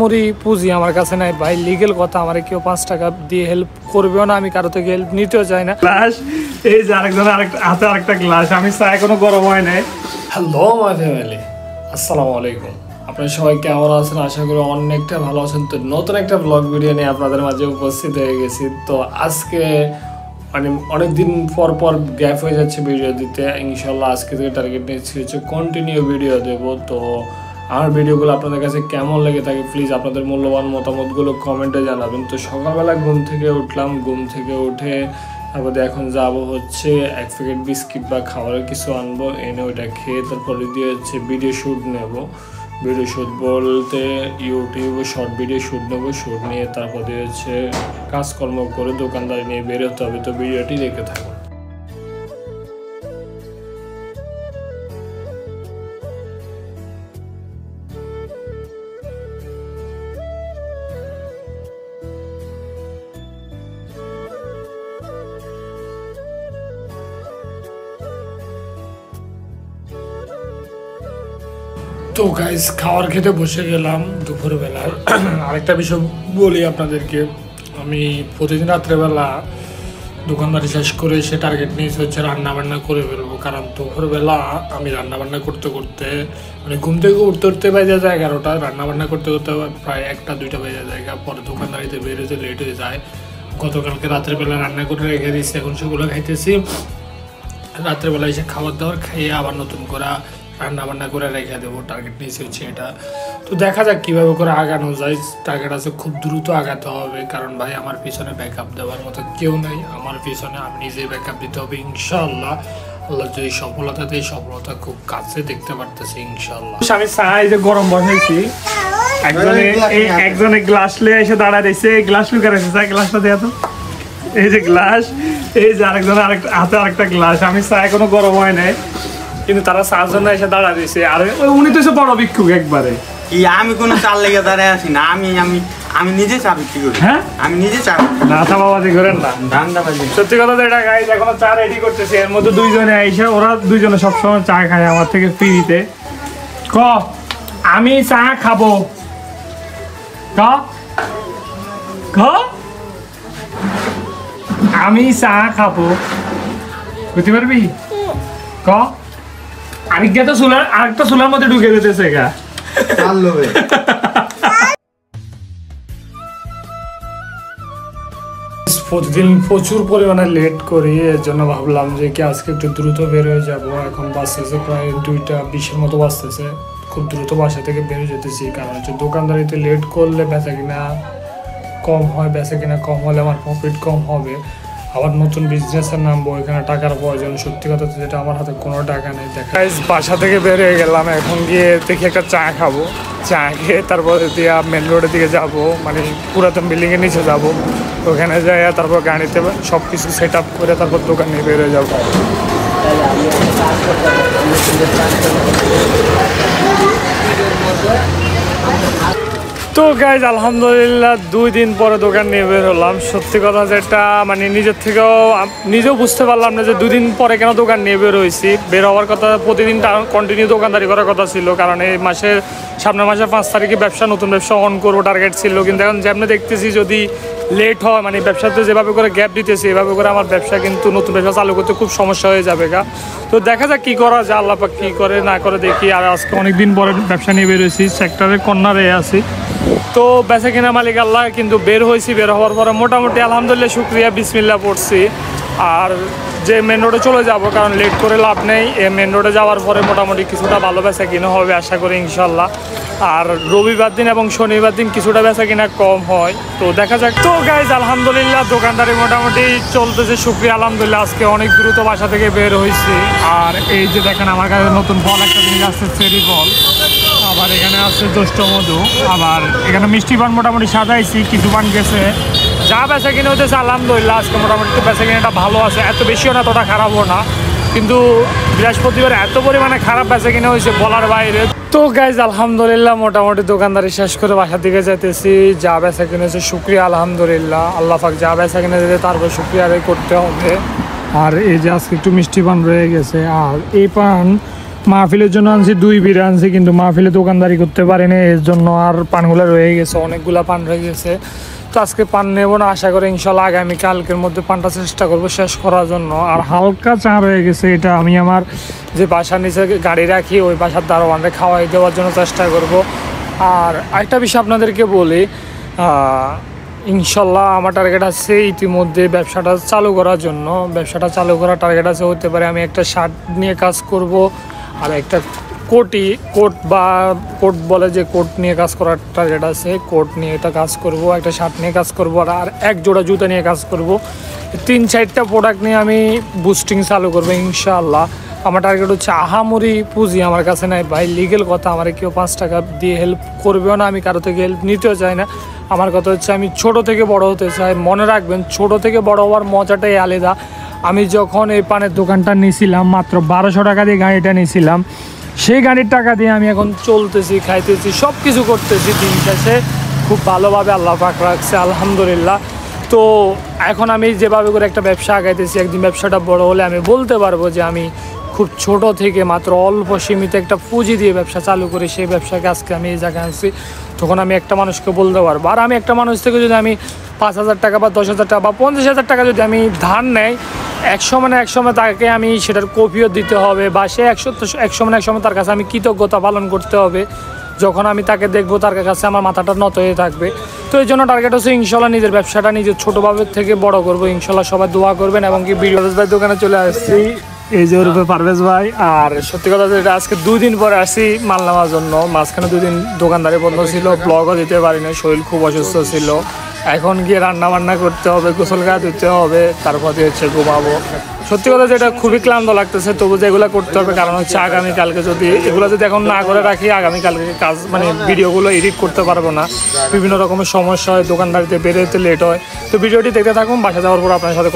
মরি পুঁজি আমার কাছে নাই ভাই, লিগেল কথা। আমার কেউ 5 টাকা দিয়ে হেল্প করবেও না, আমি কারো থেকে হেল্প নিতেও চাই না। গ্লাস এই যে আরেকজন হাতে আরেকটা গ্লাস, আমি চা এখনো গরম হয় নাই। হ্যালো মাই ফ্যামিলি, আসসালামু আলাইকুম। আপনারা সবাই কেমন আছেন? আশা করি অনেকটা ভালো আছেন। তো নতুন একটা ব্লগ ভিডিও নিয়ে আপনাদের মাঝে উপস্থিত হয়ে গেছি। তো আজকে মানে অনেকদিন পর পর গ্যাপ হয়ে যাচ্ছে ভিডিও দিতে। ইনশাল্লাহ আজকে থেকে টার্গেট নিয়েছি হচ্ছে কন্টিনিউ ভিডিও দেবো। তো আমার ভিডিওগুলো আপনাদের কাছে কেমন লেগে থাকে প্লিজ আপনাদের মূল্যবান মতামতগুলো কমেন্টে জানাবেন। তো সকালবেলা ঘুম থেকে উঠলাম, ঘুম থেকে উঠে তারপরে এখন যাবো হচ্ছে 1 প্যাকেট বিস্কিট বা খাবারের কিছু আনবো, এনে ওইটা খেয়ে তারপরে দিয়ে হচ্ছে ভিডিও শ্যুট নেব। ভিডিও শ্যুট বলতে ইউটিউবে শর্ট ভিডিও শ্যুট নেবো, শ্যুট নিয়ে তারপরে হচ্ছে কাজকর্ম করে দোকানদারি নিয়ে বের হতে হবে। তো ভিডিওটি দেখে থাকুন। তো গাইস খাওয়ার খেতে বসে গেলাম দুপুরবেলায়। আরেকটা বিষয় বলি আপনাদেরকে, আমি প্রতিদিন রাত্রেবেলা দোকানদারি শেষ করে সে টার্গেট নিয়েছে হচ্ছে রান্নাবান্না করে ফেলবো। কারণ দুপুরবেলা আমি রান্নাবান্না করতে করতে মানে ঘুম থেকে উঠতে বেজে যায় 11টা, রান্নাবান্না করতে করতে প্রায় 1টা-2টা বেজে যায়। পরে দোকানদারিতে বেরোতে লেট হয়ে যায়। গতকালকে রাত্রেবেলা রান্না করে রেখে দিয়েছি, এখন সেগুলো খাইতেছি। রাত্রেবেলা এসে খাবার দাবার খাইয়ে আবার নতুন করে রান্নাবান্না করে রেখে দেবো। টার্গেট নিয়েছি হচ্ছে এটা। তো দেখা যাক কীভাবে করে আগানো যায়। টার্গেট আছে খুব দ্রুত আগাতে হবে, কারণ ভাই আমার পিছনে ব্যাকআপ দেওয়ার মতো কেউ নেই। আমার পিছনে আমি নিজেই ব্যাকআপ দিতে হবে ইনশাআল্লাহ। আল্লাহ যদি সফলতা দেয়, সফলতা খুব কাছে দেখতে পারতেছি ইনশাআল্লাহ। আমি চা এই যে গরম বসাইছি, একজনে গ্লাস লিয়ে এসে দাঁড়া দিয়েছে। গ্লাস লুকা রয়েছে, চা গ্লাসটা দেয়া তো। এই যে গ্লাস, এই যে আরেকজনের হাতে আরেকটা গ্লাস। আমি চা এখনো গরম হয় নাই, কিন্তু তারা চার জন্য এসে দাঁড়া দিয়েছে। আর উনি তো এসে বড় ভিক্ষুক একবারে। কি আমি কোনো চাল লেগে দাঁড়ায় আছি না, আমি নিজে চা বিক্রি করি। হ্যাঁ আমি নিজে চা না, থামাবাজি করেন না, ধান্দাবাজি। সত্যি কথা তো এটা গাইজ, এখনো চা রেডি করতেছে। এর মধ্যে দুইজনে আইসে, ওরা দুইজনে সবসময় চা খায় আমার থেকে ফ্রিতে। ক আমি চা খাবো, ক ক আমি চা খাবো, বুঝতে পারবি? ক আরেকটা তো চুলার, আরেকটা চুলার মধ্যে ঢুকে দিতেছে গা। প্রতিদিন প্রচুর পরিমাণে লেট করি, এর জন্য ভাবলাম যে কি আজকে একটু দ্রুত বের হয়ে যাবো। এখন বাজতেছে প্রায় 2:20 মতো বাজতেছে। খুব দ্রুত বাসা থেকে বের হয়ে যেতেছি, কারণ হচ্ছে দোকানদারিতে লেট করলে বেচা কিনা কম হয়, বেচা কিনা কম হলে আমার প্রফিট কম হবে। আবার নতুন বিজনেসের নামবো, এখানে টাকার প্রয়োজন। সত্যি কথা যেটা আমার হাতে কোনো টাকা নেই। দেখা বাসা থেকে বের হয়ে গেলাম, এখন গিয়ে দেখি একটা চা খাবো। চা খেয়ে তারপরে দিয়ে মেন রোডের দিকে যাব, মানে পুরাতন বিল্ডিংয়ের নিচে যাব। ওখানে যাই তারপর গাড়িতে সব কিছু সেট আপ করে তারপর দোকান নিয়ে বের হয়ে যাবো। তো গাইজ আলহামদুলিল্লাহ 2 দিন পরে দোকান নিয়ে বের হলাম। সত্যি কথা যেটা মানে নিজেও বুঝতে পারলাম না যে 2 দিন পরে কেন দোকান নিয়ে বের হয়েছি। বের হওয়ার কথা, প্রতিদিন কন্টিনিউ দোকানদারি করার কথা ছিল, কারণ এই মাসের সামনের মাসের 5 তারিখে নতুন ব্যবসা অন করবো টার্গেট ছিল। কিন্তু এখন যেমনি দেখতেছি যদি লেট হয়, মানে ব্যবসাতে যেভাবে করে গ্যাপ দিতেছি এভাবে করে আমার ব্যবসা কিন্তু নতুন ব্যবসা চালু করতে খুব সমস্যা হয়ে যাবে গা। তো দেখা যাক কী করা যায়, আল্লাহ পাক কী করে না করে দেখি। আর আজকে অনেকদিন পরে ব্যবসা নিয়ে বের হয়েছি, সেক্টরের কর্নারে আছি। তো বেচা কিনা মালিক আল্লাহ, কিন্তু বের হয়েছি। বের হওয়ার পরে মোটামুটি আলহামদুলিল্লাহ শুক্রিয়া বিসমিল্লাহ পড়ছি। আর যে মেন রোডে চলে যাব, কারণ লেট করে লাভ নেই। মেন রোডে যাওয়ার পরে মোটামুটি কিছুটা ভালো বেচা কিনা হবে আশা করি ইনশাল্লাহ। আর রবিবার দিন এবং শনিবার দিন কিছুটা বেচা কিনা কম হয়, তো দেখা যাক। তো গাইজ আলহামদুলিল্লাহ দোকানদারি মোটামুটি চলতেছে, শুক্রিয়া আলহামদুলিল্লাহ। আজকে অনেক দ্রুত বাসা থেকে বের হয়েছি। আর এই যে দেখেন আমার কাছে নতুন ফল একটা জিনিস আসছে, চেরি ফল। আবার এখানে আছে দুষ্ট মধু। আবার এখানে মিষ্টি পান মোটামুটি সাজাইছি, কিছু পান গেছে। যা বেচা কিনে হতেছে আলহামদুলিল্লাহ আজকে মোটামুটি বেচা কিনাটা ভালো আছে। এত বেশিও না, ততটা খারাপও না, কিন্তু বৃহস্পতিবার এত পরিমাণে খারাপ বেচা কিনে হয়েছে বলার বাইরে। তো গাইজ আলহামদুলিল্লাহ মোটামুটি দোকানদারি শেষ করে বাসার দিকে যাইতেছি। যা বেচা কিনেছে শুক্রিয়া আলহামদুলিল্লাহ। আল্লাহ পাক যা বেচা কিনে দিতে তারপর শুক্রিয়া আদায় করতে হবে। আর এই যে আজকে একটু মিষ্টি পান রয়ে গেছে। আর এই পান মাহফিলের জন্য আনছি 2 বিড়া আনছি, কিন্তু মাহফিলে দোকানদারি করতে পারিনি, এর জন্য আর পানগুলো রয়ে গেছে, অনেকগুলা পান রয়ে গেছে। তো আজকে পান নেব না, আশা করি ইনশাল্লাহ আগামী কালকের মধ্যে পানটা চেষ্টা করবো শেষ করার জন্য। আর হালকা চা রয়ে গেছে, এটা আমি আমার যে বাসার নিচে গাড়ি রাখি ওই বাসার দারোয়ানকে খাওয়াই দেওয়ার জন্য চেষ্টা করব। আর আরেকটা বিষয় আপনাদেরকে বলি, ইনশাল্লাহ আমার টার্গেট আছে ইতিমধ্যে ব্যবসাটা চালু করার জন্য। ব্যবসাটা চালু করার টার্গেট আছে, হতে পারে আমি একটা শার্ট নিয়ে কাজ করব, আর একটা কোট বলে যে কোট নিয়ে কাজ করার টার্গেট আছে, কোট নিয়ে এটা কাজ করব, একটা শার্ট নিয়ে কাজ করব, আর এক জোড়া জুতা নিয়ে কাজ করব। 3-4টা প্রোডাক্ট নিয়ে আমি বুস্টিং চালু করবো ইনশাআল্লাহ। আমার টার্গেট হচ্ছে, আহামরি পুঁজি আমার কাছে নাই ভাই, লিগেল কথা, আমার কেউ 5 টাকা দিয়ে হেল্প করবেও না, আমি কারো থেকে হেল্প নিতেও চাই না। আমার কথা হচ্ছে আমি ছোট থেকে বড় হতে চাই। মনে রাখবেন, ছোট থেকে বড় হওয়ার মজাটাই আলাদা। আমি যখন এই পানের দোকানটা নিয়েছিলাম, মাত্র 1200 টাকা দিয়ে গাড়িটা নিয়েছিলাম, সেই গাড়ির টাকা দিয়ে আমি এখন চলতেছি, খাইতেছি, সব কিছু করতেছি। দিন শেষে খুব ভালোভাবে আল্লাহ পাক রাখছে, আলহামদুলিল্লাহ। তো এখন আমি যেভাবে করে একটা ব্যবসা আগাইতেছি, একদিন ব্যবসাটা বড় হলে আমি বলতে পারবো যে আমি খুব ছোট থেকে মাত্র অল্প সীমিত একটা পুঁজি দিয়ে ব্যবসা চালু করি, সেই ব্যবসাকে আজকে আমি এই জায়গায় আনছি। তখন আমি একটা মানুষকে বলতে পারবো। আর আমি একটা মানুষ থেকে যদি আমি 5,000 টাকা বা 10,000 টাকা বা 50,000 টাকা যদি আমি ধার নেই, এক সময় তাকে আমি সেটার কপিও দিতে হবে, বা সে এক সময় তার কাছে আমি কৃতজ্ঞতা পালন করতে হবে। যখন আমি তাকে দেখবো, তার কাছে আমার মাথাটা নত হয়ে থাকবে। তো এই জন্য টার্গেট হচ্ছে ইনশাল্লাহ নিজের ব্যবসাটা নিজের ছোটোভাবে থেকে বড় করবো ইনশাল্লাহ। সবাই দোয়া করবেন। এবং কি পারভেজ ভাই দোকানে চলে আসছি, এই যে ওরূপে পারভেজ ভাই। আর সত্যি কথা যেটা, আজকে 2 দিন পরে আসছি মাল নেওয়ার জন্য। মাঝখানে 2 দিন দোকানদারি বন্ধ ছিল, ব্লগও দিতে পারিনি, শরীর খুব অসুস্থ ছিল। এখন গিয়ে রান্না বান্না করতে হবে, গোসল গা ধুতে হবে, তারপর হচ্ছে ঘুমাবো। সত্যি কথা যেটা খুবই ক্লান্ত লাগতেছে, তবু যে এগুলো করতে হবে, কারণ হচ্ছে আগামীকালকে যদি এগুলো যদি এখন না করে রাখি, আগামীকালকে কাজ ভিডিওগুলো এডিট করতে পারবো না, বিভিন্ন রকমের সমস্যা হয়, দোকানদারিতে বেরোতে লেট হয়। তো ভিডিওটি দেখতে থাকুন, বাসা যাওয়ার পর আপনার সাথে।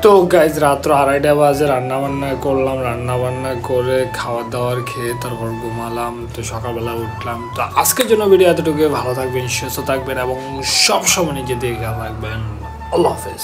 তো গাইজ রাত্র 2:30 বাজে, রান্নাবান্না করলাম, রান্নাবান্না করে খাওয়ার দাওয়ার খেয়ে তারপর ঘুমালাম। তো সকালবেলা উঠলাম। তো আজকের জন্য ভিডিও এতটুকু। ভালো থাকবেন, সুস্থ থাকবেন এবং সবসময় নিজে দেখে রাখবেন। আল্লাহ হাফেজ।